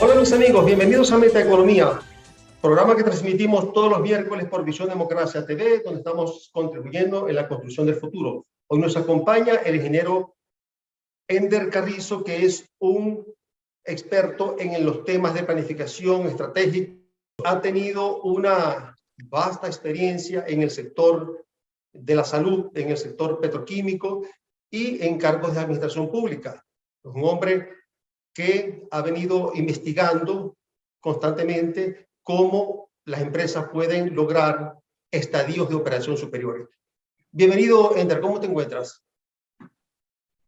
Hola mis amigos, bienvenidos a Metaeconomía, programa que transmitimos todos los miércoles por Visión Democracia TV, donde estamos contribuyendo en la construcción del futuro. Hoy nos acompaña el ingeniero Ender Carrizo, que es un experto en los temas de planificación estratégica. Ha tenido una vasta experiencia en el sector de la salud, en el sector petroquímico y en cargos de administración pública. Es un hombre que ha venido investigando constantemente cómo las empresas pueden lograr estadios de operación superiores. Bienvenido, Ender, ¿cómo te encuentras?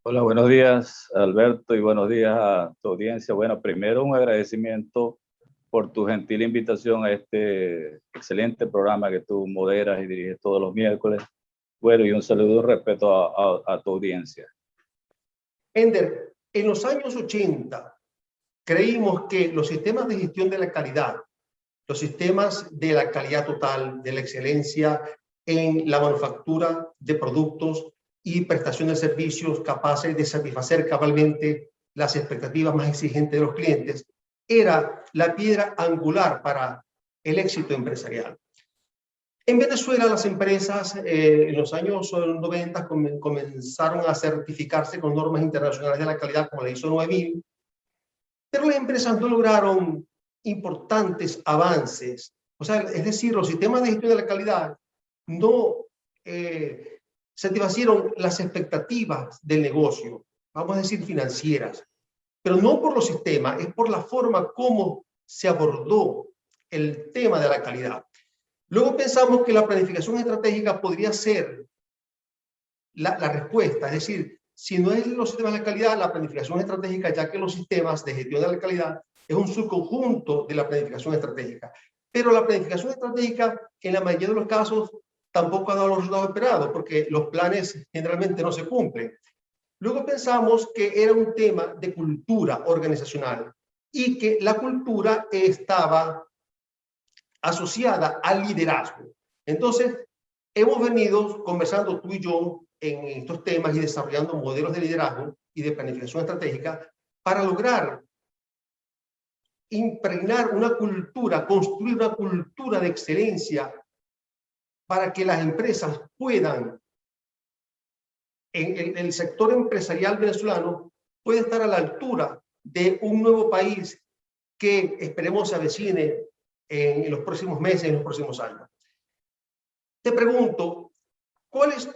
Hola, buenos días, Alberto, y buenos días a tu audiencia. Bueno, primero un agradecimiento por tu gentil invitación a este excelente programa que tú moderas y diriges todos los miércoles. Bueno, y un saludo y respeto a tu audiencia. Ender, en los años 80 creímos que los sistemas de gestión de la calidad, los sistemas de la calidad total, de la excelencia en la manufactura de productos y prestación de servicios capaces de satisfacer cabalmente las expectativas más exigentes de los clientes, era la piedra angular para el éxito empresarial. En Venezuela, las empresas en los años 90 comenzaron a certificarse con normas internacionales de la calidad como la ISO 9000, pero las empresas no lograron importantes avances. O sea, es decir, los sistemas de gestión de la calidad no satisfacieron las expectativas del negocio, vamos a decir financieras, pero no por los sistemas, es por la forma como se abordó el tema de la calidad. Luego pensamos que la planificación estratégica podría ser la respuesta, es decir, si no es los sistemas de calidad, la planificación estratégica, ya que los sistemas de gestión de la calidad es un subconjunto de la planificación estratégica. Pero la planificación estratégica, en la mayoría de los casos, tampoco ha dado los resultados esperados, porque los planes generalmente no se cumplen. Luego pensamos que era un tema de cultura organizacional y que la cultura estaba asociada al liderazgo. Entonces, hemos venido conversando tú y yo en estos temas y desarrollando modelos de liderazgo y de planificación estratégica para lograr impregnar una cultura, construir una cultura de excelencia para que las empresas puedan, en el sector empresarial venezolano, puede estar a la altura de un nuevo país que esperemos se avecine en los próximos meses, en los próximos años. Te pregunto, ¿cuál es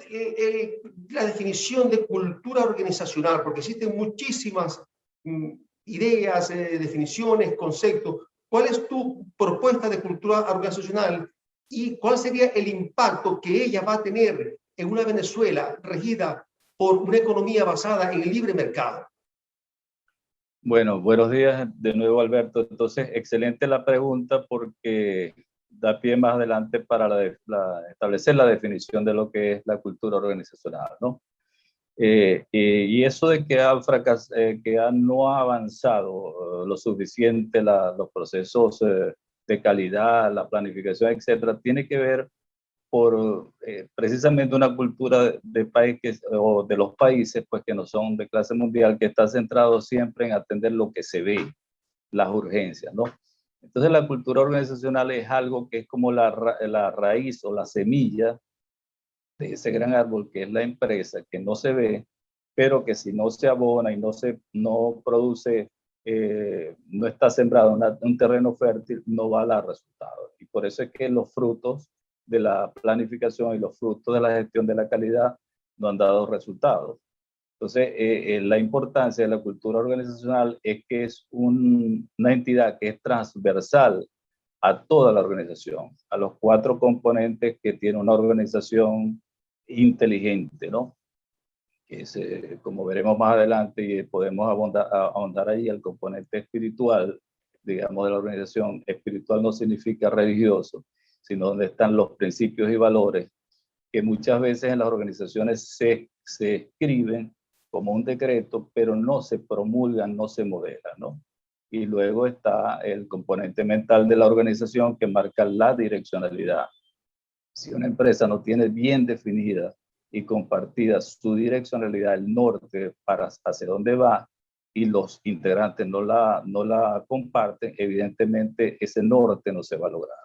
la definición de cultura organizacional? Porque existen muchísimas ideas, definiciones, conceptos. ¿Cuál es tu propuesta de cultura organizacional y cuál sería el impacto que ella va a tener en una Venezuela regida por una economía basada en el libre mercado? Bueno, buenos días de nuevo, Alberto. Entonces, excelente la pregunta porque da pie más adelante para establecer la definición de lo que es la cultura organizacional, ¿no? Y eso de que no ha avanzado lo suficiente los procesos de calidad, la planificación, etcétera, tiene que ver por precisamente una cultura de país o de los países pues, que no son de clase mundial, que está centrado siempre en atender lo que se ve, las urgencias, ¿no? Entonces la cultura organizacional es algo que es como la raíz o la semilla de ese gran árbol que es la empresa, que no se ve, pero que si no se abona y no produce, no está sembrado un terreno fértil, no va a dar resultados. Y por eso es que los frutos de la planificación y los frutos de la gestión de la calidad no han dado resultados. Entonces, la importancia de la cultura organizacional es que es una entidad que es transversal a toda la organización, a los 4 componentes que tiene una organización inteligente, ¿no? Que es, como veremos más adelante y podemos ahondar ahí, el componente espiritual, digamos, de la organización. Espiritual no significa religioso, sino donde están los principios y valores que muchas veces en las organizaciones se escriben como un decreto, pero no se promulgan, no se modelan, ¿no? Y luego está el componente mental de la organización que marca la direccionalidad. Si una empresa no tiene bien definida y compartida su direccionalidad, el norte para hacia dónde va, y los integrantes no la comparten, evidentemente ese norte no se va a lograr.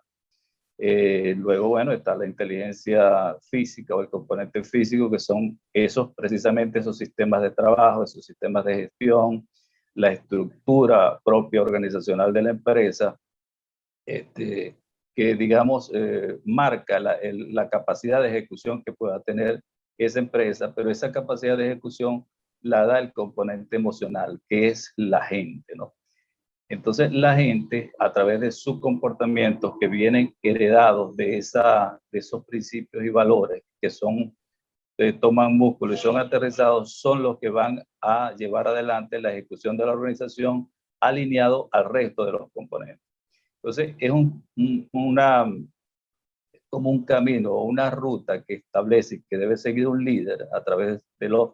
Luego, bueno, está la inteligencia física o el componente físico, que son precisamente esos sistemas de trabajo, esos sistemas de gestión, la estructura propia organizacional de la empresa, que digamos marca la capacidad de ejecución que pueda tener esa empresa, pero esa capacidad de ejecución la da el componente emocional, que es la gente, ¿no? Entonces la gente, a través de sus comportamientos que vienen heredados de esos principios y valores que toman músculo y son aterrizados, son los que van a llevar adelante la ejecución de la organización alineado al resto de los componentes. Entonces es como un camino o una ruta que establece que debe seguir un líder a través de los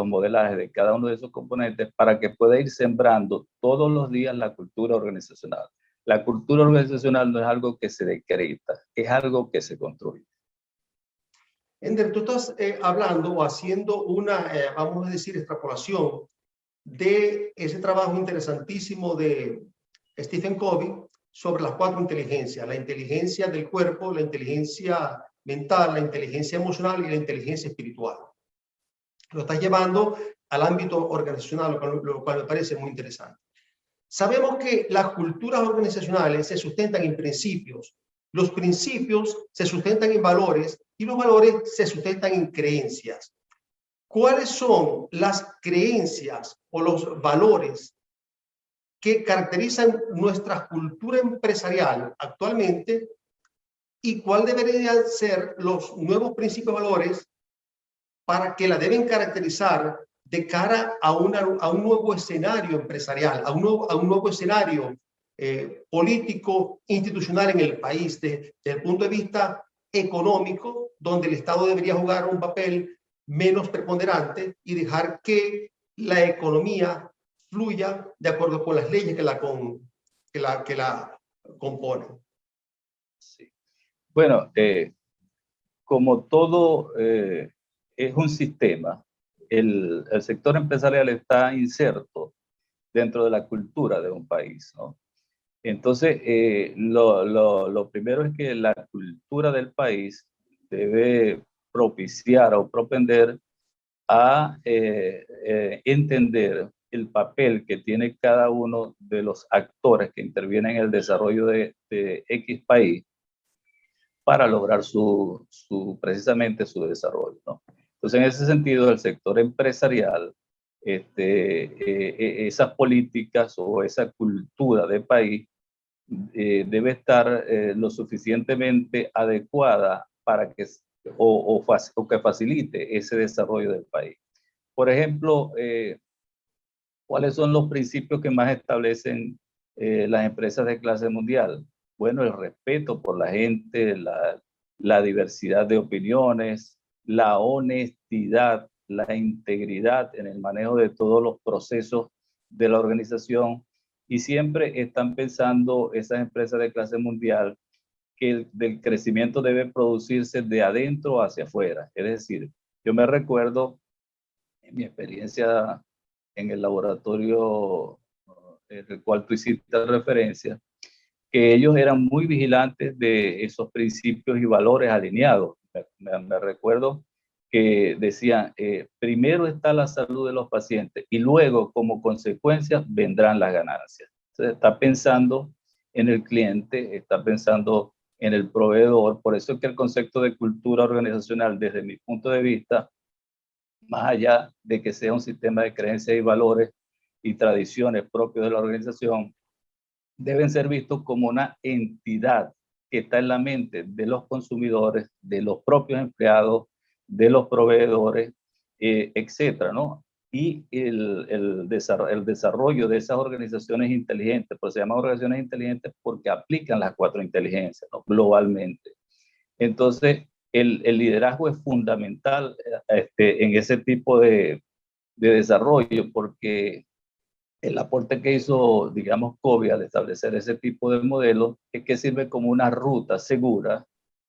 modelajes de cada uno de esos componentes para que pueda ir sembrando todos los días la cultura organizacional. La cultura organizacional no es algo que se decreta, es algo que se construye. Ender, tú estás hablando o haciendo una, vamos a decir, extrapolación de ese trabajo interesantísimo de Stephen Covey sobre las 4 inteligencias: la inteligencia del cuerpo, la inteligencia mental, la inteligencia emocional y la inteligencia espiritual. Lo estás llevando al ámbito organizacional, lo cual me parece muy interesante. Sabemos que las culturas organizacionales se sustentan en principios, los principios se sustentan en valores y los valores se sustentan en creencias. ¿Cuáles son las creencias o los valores que caracterizan nuestra cultura empresarial actualmente y cuál deberían ser los nuevos principios y valores para que la deben caracterizar de cara a un nuevo escenario empresarial, a un nuevo escenario político, institucional en el país, desde el punto de vista económico, donde el Estado debería jugar un papel menos preponderante y dejar que la economía fluya de acuerdo con las leyes que la componen? Sí. Bueno, como todo es un sistema, el sector empresarial está inserto dentro de la cultura de un país, ¿no? Entonces, lo primero es que la cultura del país debe propiciar o propender a entender el papel que tiene cada uno de los actores que intervienen en el desarrollo de X país para lograr precisamente su desarrollo, ¿no? Entonces, en ese sentido, el sector empresarial, esas políticas o esa cultura de país debe estar lo suficientemente adecuada para que que facilite ese desarrollo del país. Por ejemplo, ¿cuáles son los principios que más establecen las empresas de clase mundial? Bueno, el respeto por la gente, la diversidad de opiniones, la honestidad, la integridad en el manejo de todos los procesos de la organización, y siempre están pensando esas empresas de clase mundial que el crecimiento debe producirse de adentro hacia afuera. Es decir, yo me recuerdo en mi experiencia en el laboratorio del cual tú hiciste referencia, que ellos eran muy vigilantes de esos principios y valores alineados. Me recuerdo que decían, primero está la salud de los pacientes y luego, como consecuencia, vendrán las ganancias. Entonces, está pensando en el cliente, está pensando en el proveedor. Por eso es que el concepto de cultura organizacional, desde mi punto de vista, más allá de que sea un sistema de creencias y valores y tradiciones propios de la organización, deben ser vistos como una entidad que está en la mente de los consumidores, de los propios empleados, de los proveedores, etcétera, ¿no? Y el desarrollo de esas organizaciones inteligentes, pues se llaman organizaciones inteligentes porque aplican las 4 inteligencias, ¿no? Globalmente. Entonces, el liderazgo es fundamental en ese tipo de desarrollo, porque el aporte que hizo, digamos, Covey al establecer ese tipo de modelos es que sirve como una ruta segura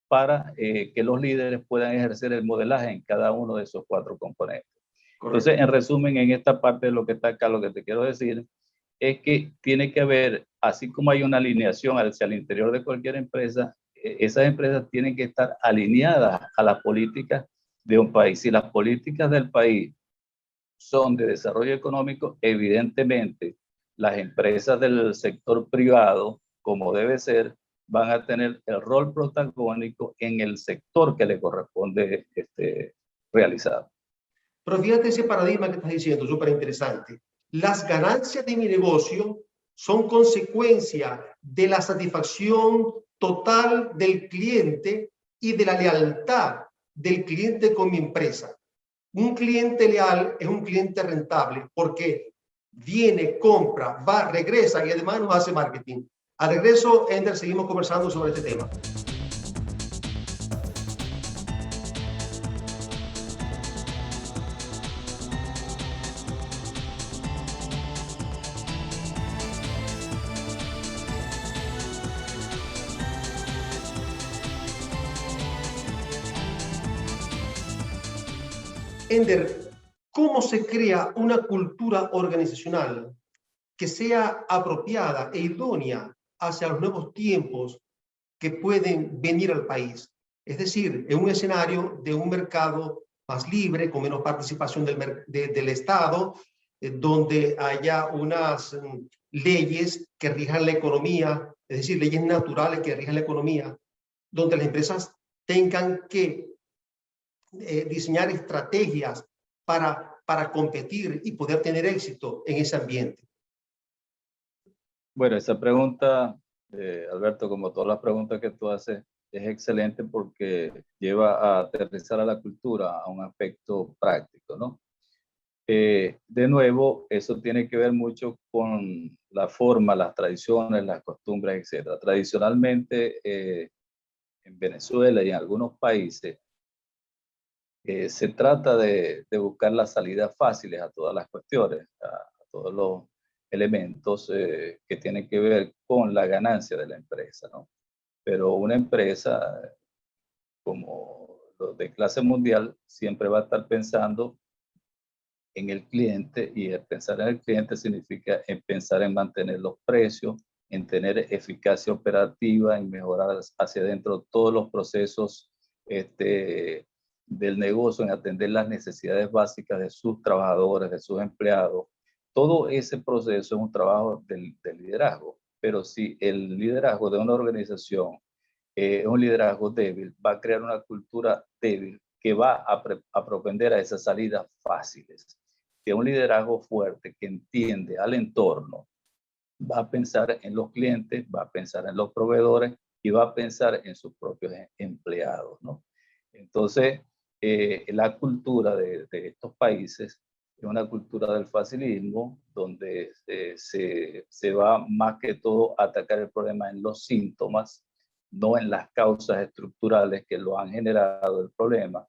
para que los líderes puedan ejercer el modelaje en cada uno de esos 4 componentes. Entonces, en resumen, en esta parte de lo que está acá, lo que te quiero decir es que tiene que haber, así como hay una alineación hacia el interior de cualquier empresa, esas empresas tienen que estar alineadas a las políticas de un país. Si las políticas del país son de desarrollo económico, evidentemente las empresas del sector privado, como debe ser, van a tener el rol protagónico en el sector que le corresponde realizar. Pero fíjate ese paradigma que estás diciendo, súper interesante. Las ganancias de mi negocio son consecuencia de la satisfacción total del cliente y de la lealtad del cliente con mi empresa. Un cliente leal es un cliente rentable porque viene, compra, va, regresa y además nos hace marketing. Al regreso, Ender, seguimos conversando sobre este tema. Ender, ¿cómo se crea una cultura organizacional que sea apropiada e idónea hacia los nuevos tiempos que pueden venir al país? Es decir, en un escenario de un mercado más libre, con menos participación del Estado, donde haya unas leyes que rijan la economía, es decir, leyes naturales que rijan la economía, donde las empresas tengan que diseñar estrategias para competir y poder tener éxito en ese ambiente. Bueno, esa pregunta, Alberto, como todas las preguntas que tú haces, es excelente porque lleva a aterrizar a la cultura a un aspecto práctico, ¿no? De nuevo, eso tiene que ver mucho con la forma, las tradiciones, las costumbres, etc. Tradicionalmente, en Venezuela y en algunos países, se trata de buscar las salidas fáciles a todas las cuestiones, a todos los elementos que tienen que ver con la ganancia de la empresa, ¿no? Pero una empresa como los de clase mundial siempre va a estar pensando en el cliente, y el pensar en el cliente significa en pensar en mantener los precios, en tener eficacia operativa, en mejorar hacia adentro todos los procesos del negocio, en atender las necesidades básicas de sus trabajadores, de sus empleados. Todo ese proceso es un trabajo del liderazgo, pero si el liderazgo de una organización es un liderazgo débil, va a crear una cultura débil que va a propender a esas salidas fáciles. Que un liderazgo fuerte que entiende al entorno va a pensar en los clientes, va a pensar en los proveedores y va a pensar en sus propios empleados, ¿no? Entonces, la cultura de estos países es una cultura del facilismo, donde se va más que todo a atacar el problema en los síntomas, no en las causas estructurales que lo han generado el problema.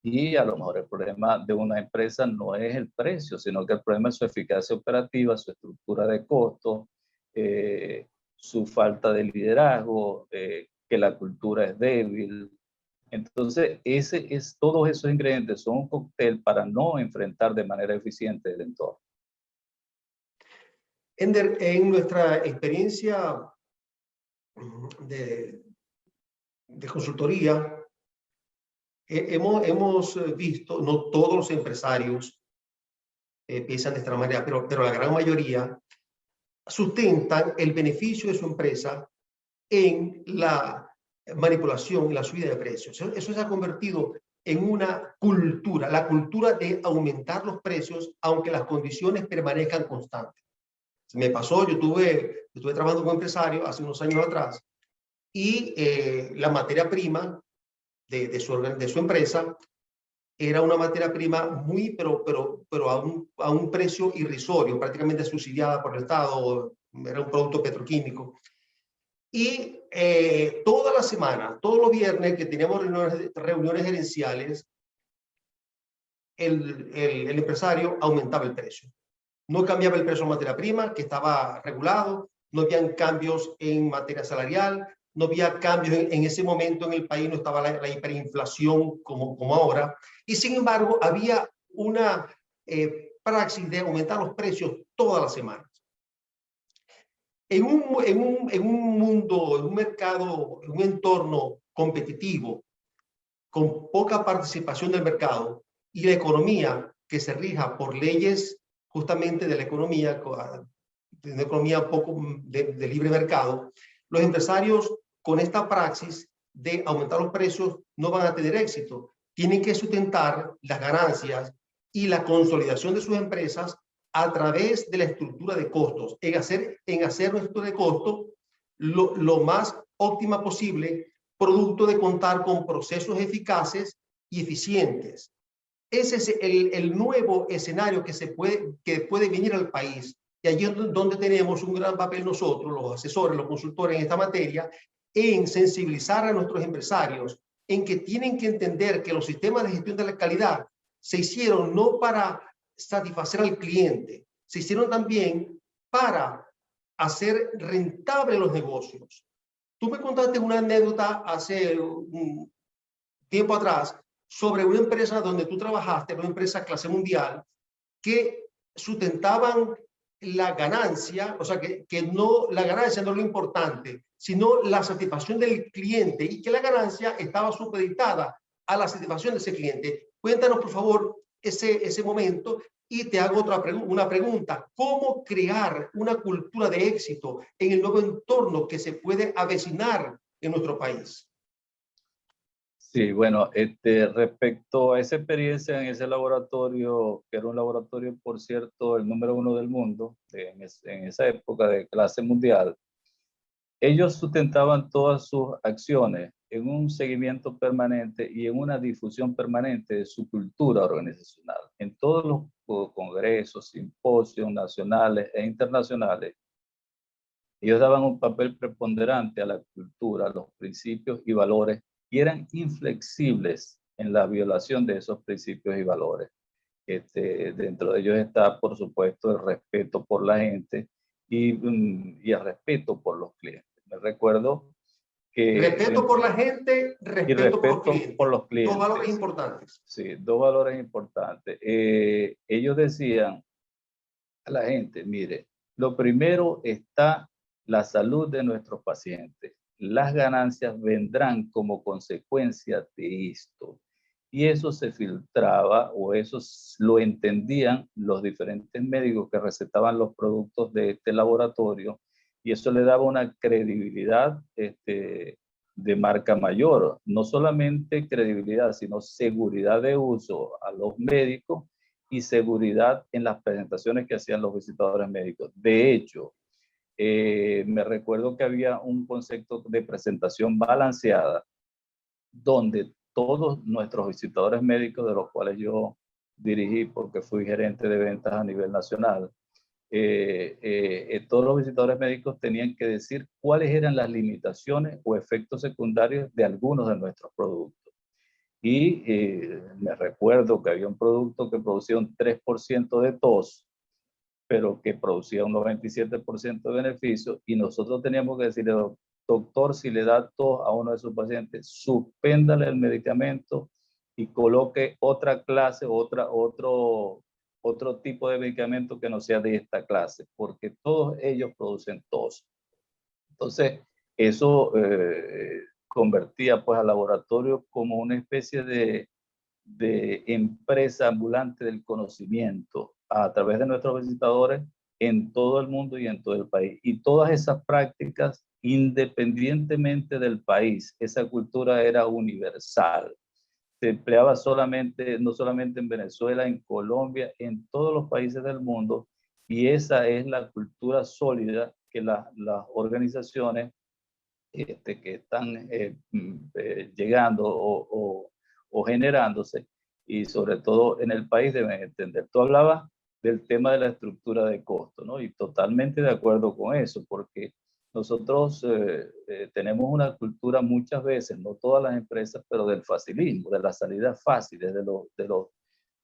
Y a lo mejor el problema de una empresa no es el precio, sino que el problema es su eficacia operativa, su estructura de costos, su falta de liderazgo, que la cultura es débil. Entonces, todos esos ingredientes son un cóctel para no enfrentar de manera eficiente el entorno. Ender, en nuestra experiencia de consultoría, hemos visto, no todos los empresarios piensan de esta manera, pero la gran mayoría sustentan el beneficio de su empresa en la manipulación y la subida de precios. Eso se ha convertido en una cultura, la cultura de aumentar los precios aunque las condiciones permanezcan constantes. Me pasó, yo estuve trabajando como empresario hace unos años atrás y la materia prima de su empresa era una materia prima muy, pero a un precio irrisorio, prácticamente subsidiada por el Estado, era un producto petroquímico. Y toda la semana, todos los viernes que teníamos reuniones gerenciales, el empresario aumentaba el precio. No cambiaba el precio de materia prima, que estaba regulado, no habían cambios en materia salarial, no había cambios en ese momento en el país, no estaba la hiperinflación como ahora. Y sin embargo, había una praxis de aumentar los precios todas las semanas. En un mundo, en un mercado, en un entorno competitivo, con poca participación del mercado y la economía que se rija por leyes justamente de la economía, de una economía poco de libre mercado, los empresarios con esta praxis de aumentar los precios no van a tener éxito. Tienen que sustentar las ganancias y la consolidación de sus empresas a través de la estructura de costos, en hacer una estructura de costos lo más óptima posible, producto de contar con procesos eficaces y eficientes. Ese es el nuevo escenario que puede venir al país. Y allí es donde tenemos un gran papel nosotros, los asesores, los consultores en esta materia, en sensibilizar a nuestros empresarios en que tienen que entender que los sistemas de gestión de la calidad se hicieron no para satisfacer al cliente, se hicieron también para hacer rentables los negocios. Tú me contaste una anécdota hace un tiempo atrás sobre una empresa donde tú trabajaste, una empresa clase mundial, que sustentaban la ganancia, o sea, que no, la ganancia no es lo importante, sino la satisfacción del cliente y que la ganancia estaba supeditada a la satisfacción de ese cliente. Cuéntanos, por favor, ese momento y te hago una pregunta. ¿Cómo crear una cultura de éxito en el nuevo entorno que se puede avecinar en nuestro país? Sí, bueno, respecto a esa experiencia en ese laboratorio, que era un laboratorio, por cierto, el número 1 del mundo, en esa época de clase mundial, ellos sustentaban todas sus acciones en un seguimiento permanente y en una difusión permanente de su cultura organizacional. En todos los congresos, simposios nacionales e internacionales, ellos daban un papel preponderante a la cultura, a los principios y valores, y eran inflexibles en la violación de esos principios y valores. Dentro de ellos está, por supuesto, el respeto por la gente y el respeto por los clientes. Me recuerdo que... Respeto por la gente, Y respeto por los respeto por clientes. los Dos clientes. valores importantes. Sí, dos valores importantes. Ellos decían a la gente, mire, lo primero está la salud de nuestros pacientes. Las ganancias vendrán como consecuencia de esto. Y eso se filtraba o eso lo entendían los diferentes médicos que recetaban los productos de este laboratorio y eso le daba una credibilidad de marca mayor. No solamente credibilidad, sino seguridad de uso a los médicos y seguridad en las presentaciones que hacían los visitadores médicos. De hecho, me recuerdo que había un concepto de presentación balanceada donde todos nuestros visitadores médicos, de los cuales yo dirigí porque fui gerente de ventas a nivel nacional, todos los visitadores médicos tenían que decir cuáles eran las limitaciones o efectos secundarios de algunos de nuestros productos. Y me recuerdo que había un producto que producía un 3% de tos, pero que producía un 97% de beneficio, y nosotros teníamos que decirle, doctor, si le da tos a uno de sus pacientes, suspéndale el medicamento y coloque otra clase, otro tipo de medicamento que no sea de esta clase, porque todos ellos producen tos. Entonces, eso convertía pues al laboratorio como una especie de empresa ambulante del conocimiento a través de nuestros visitadores en todo el mundo y en todo el país. Y todas esas prácticas, independientemente del país, esa cultura era universal. Se empleaba solamente, no solamente en Venezuela, en Colombia, en todos los países del mundo. Y esa es la cultura sólida que las organizaciones que están llegando o generándose, y sobre todo en el país deben entender. Tú hablabas del tema de la estructura de costo, ¿no? Y totalmente de acuerdo con eso, porque nosotros tenemos una cultura muchas veces, no todas las empresas, pero del facilismo, de las salidas fáciles,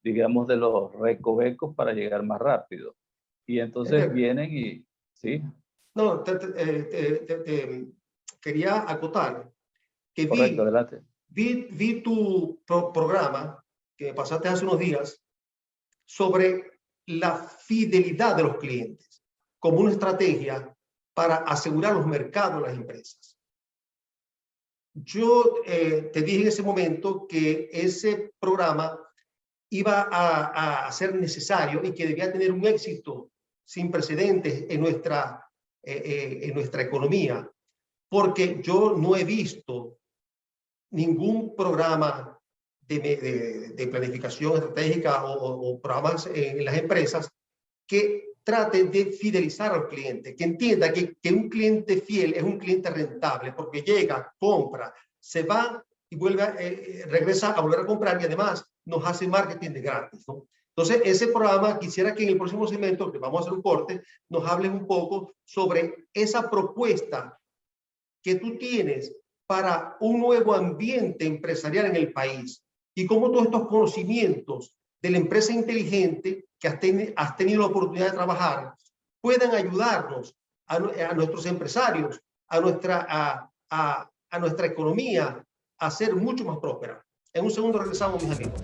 digamos, de los recovecos para llegar más rápido. Y entonces vienen y, ¿sí? No, quería acotar que Correcto, adelante. vi tu programa que pasaste hace unos días sobre la fidelidad de los clientes como una estrategia para asegurar los mercados de las empresas. Yo te dije en ese momento que ese programa iba a ser necesario y que debía tener un éxito sin precedentes en nuestra economía, porque yo no he visto ningún programa de planificación estratégica o programas en las empresas que traten de fidelizar al cliente, que entienda que un cliente fiel es un cliente rentable, porque llega, compra, se va y vuelve, regresa a volver a comprar y además nos hace marketing de gratis, ¿no? Entonces, ese programa, quisiera que en el próximo segmento, que vamos a hacer un corte, nos hables un poco sobre esa propuesta que tú tienes para un nuevo ambiente empresarial en el país y cómo todos estos conocimientos de la empresa inteligente que has tenido la oportunidad de trabajar puedan ayudarnos a nuestros empresarios, a nuestra economía a ser mucho más próspera. En un segundo regresamos, mis amigos.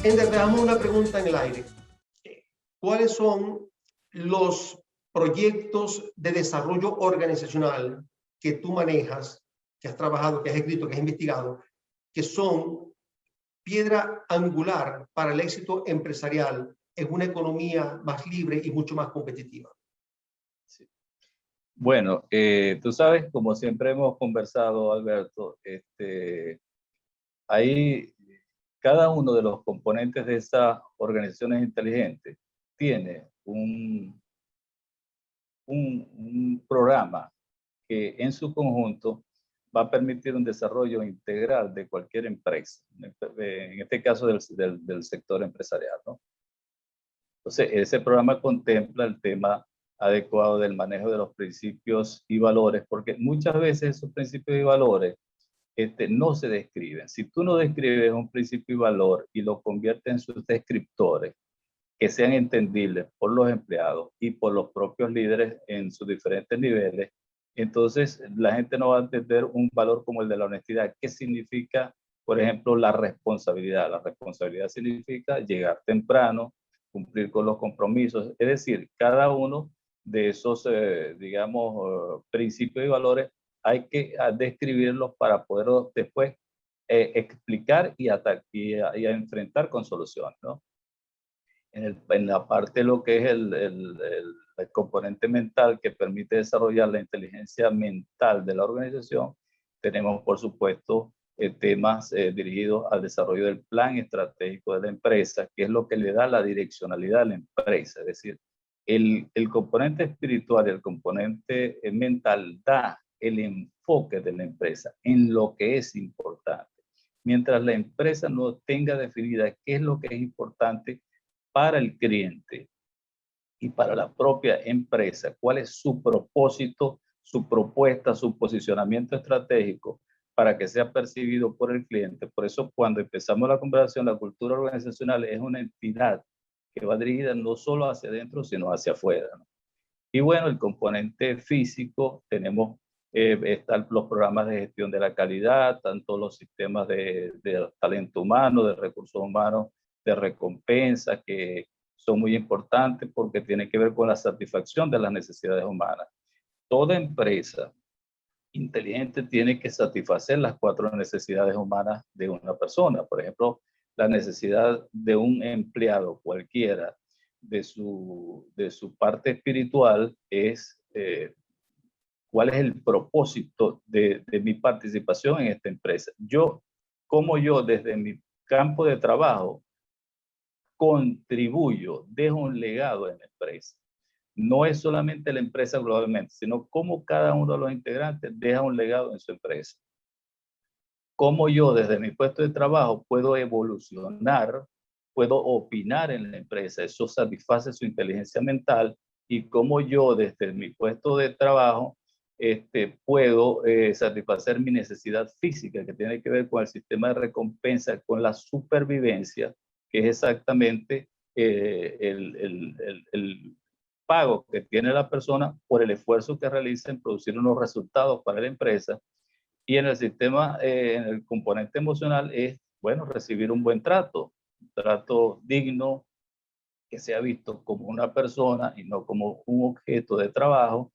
Ender, dejamos una pregunta en el aire. ¿Cuáles son los proyectos de desarrollo organizacional que tú manejas, que has trabajado, que has escrito, que has investigado, que son piedra angular para el éxito empresarial en una economía más libre y mucho más competitiva? Sí. Bueno, tú sabes, como siempre hemos conversado, Alberto, ahí cada uno de los componentes de esas organizaciones inteligentes tiene un programa que en su conjunto va a permitir un desarrollo integral de cualquier empresa, en este caso del sector empresarial, ¿no? Entonces, ese programa contempla el tema adecuado del manejo de los principios y valores, porque muchas veces esos principios y valores no se describen. Si tú no describes un principio y valor y lo conviertes en sus descriptores, que sean entendibles por los empleados y por los propios líderes en sus diferentes niveles, entonces la gente no va a entender un valor como el de la honestidad. ¿Qué significa, por ejemplo, la responsabilidad? La responsabilidad significa llegar temprano, cumplir con los compromisos. Es decir, cada uno de esos, digamos, principios y valores hay que describirlos para poder después explicar y a enfrentar con soluciones, ¿no? En la parte de lo que es el componente mental que permite desarrollar la inteligencia mental de la organización, tenemos, por supuesto, temas dirigidos al desarrollo del plan estratégico de la empresa, que es lo que le da la direccionalidad a la empresa. Es decir, el componente espiritual y el componente mental da el enfoque de la empresa en lo que es importante. Mientras la empresa no tenga definida qué es lo que es importante para el cliente y para la propia empresa, cuál es su propósito, su propuesta, su posicionamiento estratégico para que sea percibido por el cliente. Por eso, cuando empezamos la conversación, la cultura organizacional es una entidad que va dirigida no solo hacia adentro, sino hacia afuera, ¿no? Y bueno, el componente físico, tenemos están los programas de gestión de la calidad, tanto los sistemas de talento humano, de recursos humanos, de recompensa, que son muy importantes porque tienen que ver con la satisfacción de las necesidades humanas. Toda empresa inteligente tiene que satisfacer las 4 necesidades humanas de una persona. Por ejemplo, la necesidad de un empleado cualquiera de su parte espiritual es cuál es el propósito de mi participación en esta empresa. Cómo yo desde mi campo de trabajo contribuyo, dejo un legado en la empresa. No es solamente la empresa globalmente, sino cómo cada uno de los integrantes deja un legado en su empresa. Cómo yo desde mi puesto de trabajo puedo evolucionar, puedo opinar en la empresa, eso satisface su inteligencia mental, y cómo yo desde mi puesto de trabajo puedo satisfacer mi necesidad física, que tiene que ver con el sistema de recompensa, con la supervivencia, que es exactamente el pago que tiene la persona por el esfuerzo que realiza en producir unos resultados para la empresa. Y en el sistema, en el componente emocional es, bueno, recibir un buen trato, un trato digno, que sea visto como una persona y no como un objeto de trabajo.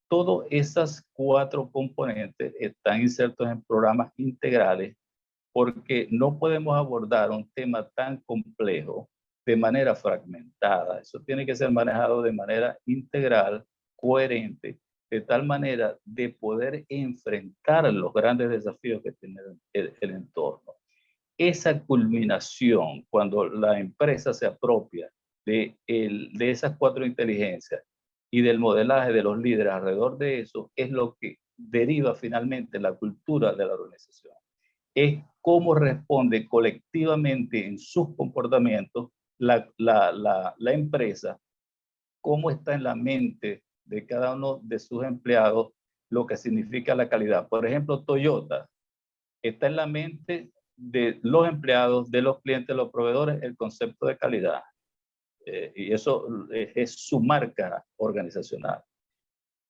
Todas esas 4 componentes están insertos en programas integrales, porque no podemos abordar un tema tan complejo de manera fragmentada. Eso tiene que ser manejado de manera integral, coherente, de tal manera de poder enfrentar los grandes desafíos que tiene el entorno. Esa culminación, cuando la empresa se apropia de esas 4 inteligencias y del modelaje de los líderes alrededor de eso, es lo que deriva finalmente la cultura de la organización. Es cómo responde colectivamente en sus comportamientos la empresa, cómo está en la mente de cada uno de sus empleados lo que significa la calidad. Por ejemplo, Toyota está en la mente de los empleados, de los clientes, de los proveedores, el concepto de calidad. Y eso es su marca organizacional.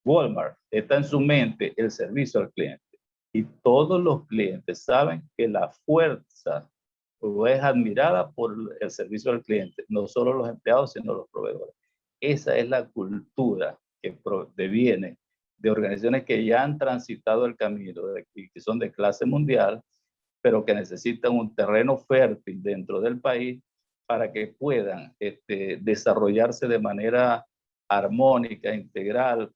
Walmart está en su mente el servicio al cliente. Y todos los clientes saben que la fuerza es admirada por el servicio al cliente, no solo los empleados, sino los proveedores. Esa es la cultura que deviene de organizaciones que ya han transitado el camino y que son de clase mundial, pero que necesitan un terreno fértil dentro del país para que puedan desarrollarse de manera armónica, integral,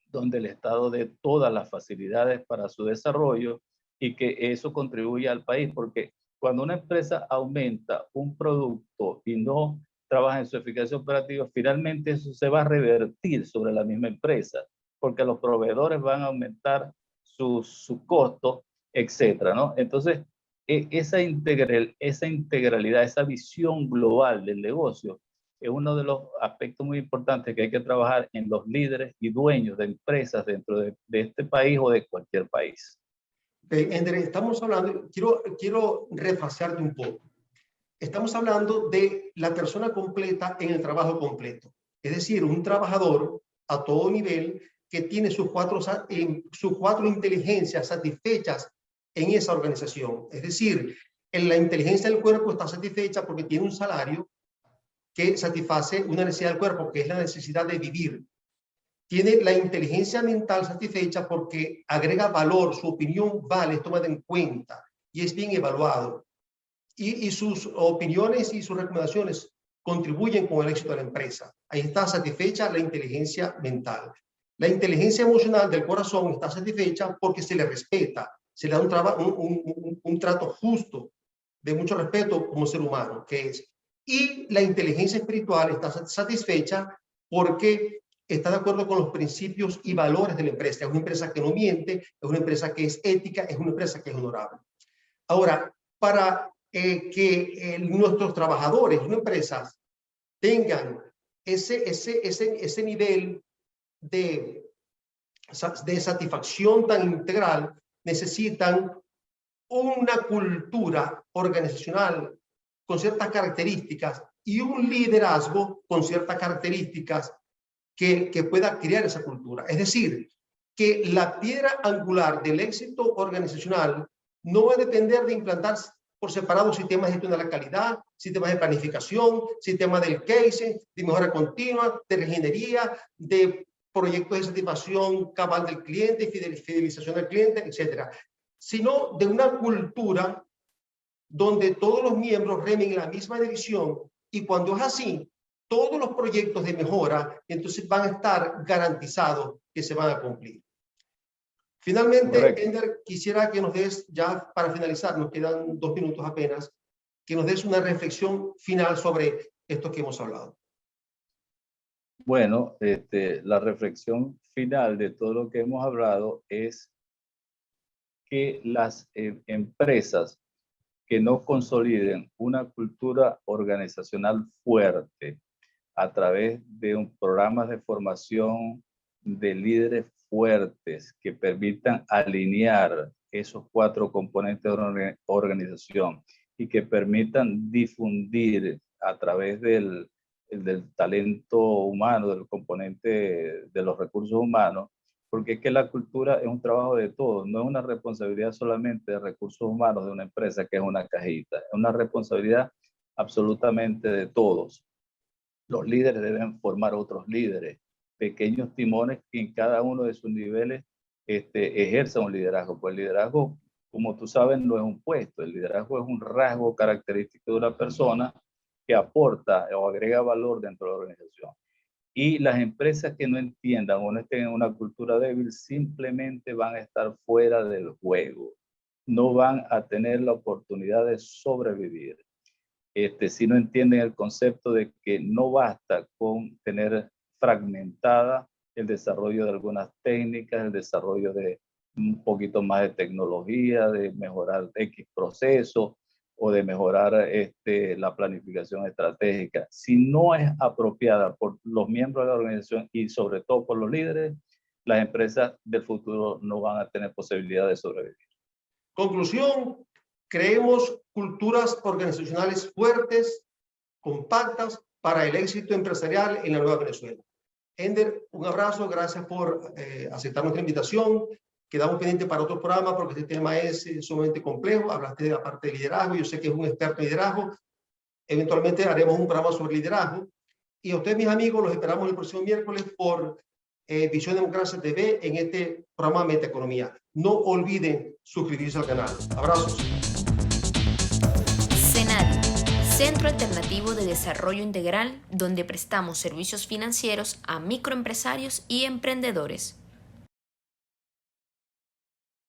donde el Estado dé todas las facilidades para su desarrollo y que eso contribuya al país, porque cuando una empresa aumenta un producto y no trabaja en su eficacia operativa, finalmente eso se va a revertir sobre la misma empresa, porque los proveedores van a aumentar su costo, etcétera, ¿no? Entonces, esa integralidad, esa visión global del negocio es uno de los aspectos muy importantes que hay que trabajar en los líderes y dueños de empresas dentro de este país o de cualquier país. Ender, estamos hablando, quiero refrasearte un poco. Estamos hablando de la persona completa en el trabajo completo. Es decir, un trabajador a todo nivel que tiene sus cuatro inteligencias satisfechas en esa organización. Es decir, la inteligencia del cuerpo está satisfecha porque tiene un salario que satisface una necesidad del cuerpo, que es la necesidad de vivir. Tiene la inteligencia mental satisfecha porque agrega valor, su opinión vale, es tomada en cuenta y es bien evaluado. Y sus opiniones y sus recomendaciones contribuyen con el éxito de la empresa. Ahí está satisfecha la inteligencia mental. La inteligencia emocional del corazón está satisfecha porque se le respeta, se le da un trato justo, de mucho respeto como ser humano, que es. Y la inteligencia espiritual está satisfecha porque está de acuerdo con los principios y valores de la empresa. Es una empresa que no miente, es una empresa que es ética, es una empresa que es honorable. Ahora, para que nuestros trabajadores, las empresas, tengan ese nivel de satisfacción tan integral, necesitan una cultura organizacional con ciertas características y un liderazgo con ciertas características que pueda crear esa cultura. Es decir, que la piedra angular del éxito organizacional no va a depender de implantar por separado sistemas de gestión de la calidad, sistemas de planificación, sistemas del casing, de mejora continua, de ingeniería, de proyectos de satisfacción cabal del cliente, fidelización del cliente, etcétera, sino de una cultura donde todos los miembros remen en la misma dirección, y cuando es así, todos los proyectos de mejora entonces van a estar garantizados que se van a cumplir. Finalmente, correcto. Ender, quisiera que nos des, ya para finalizar, nos quedan 2 minutos apenas, que nos des una reflexión final sobre esto que hemos hablado. Bueno, la reflexión final de todo lo que hemos hablado es que las empresas que no consoliden una cultura organizacional fuerte a través de un programa de formación de líderes fuertes que permitan alinear esos 4 componentes de una organización y que permitan difundir a través del talento humano, del componente de los recursos humanos, porque es que la cultura es un trabajo de todos, no es una responsabilidad solamente de recursos humanos de una empresa que es una cajita, es una responsabilidad absolutamente de todos. Los líderes deben formar otros líderes, pequeños timones que en cada uno de sus niveles ejerzan un liderazgo. Pues el liderazgo, como tú sabes, no es un puesto, el liderazgo es un rasgo característico de una persona que aporta o agrega valor dentro de la organización. Y las empresas que no entiendan o no estén en una cultura débil simplemente van a estar fuera del juego. No van a tener la oportunidad de sobrevivir. Si no entienden el concepto de que no basta con tener fragmentada el desarrollo de algunas técnicas, el desarrollo de un poquito más de tecnología, de mejorar X procesos, o de mejorar la planificación estratégica. Si no es apropiada por los miembros de la organización y sobre todo por los líderes, las empresas del futuro no van a tener posibilidad de sobrevivir. Conclusión, creemos culturas organizacionales fuertes, compactas, para el éxito empresarial en la nueva Venezuela. Ender, un abrazo, gracias por aceptar nuestra invitación. Quedamos pendientes para otro programa porque este tema es sumamente complejo. Hablaste de la parte de liderazgo, yo sé que es un experto en liderazgo. Eventualmente haremos un programa sobre liderazgo. Y a ustedes, mis amigos, los esperamos el próximo miércoles por Visión Democracia TV en este programa Metaeconomía. No olviden suscribirse al canal. Abrazos. CENADI, Centro Alternativo de Desarrollo Integral, donde prestamos servicios financieros a microempresarios y emprendedores.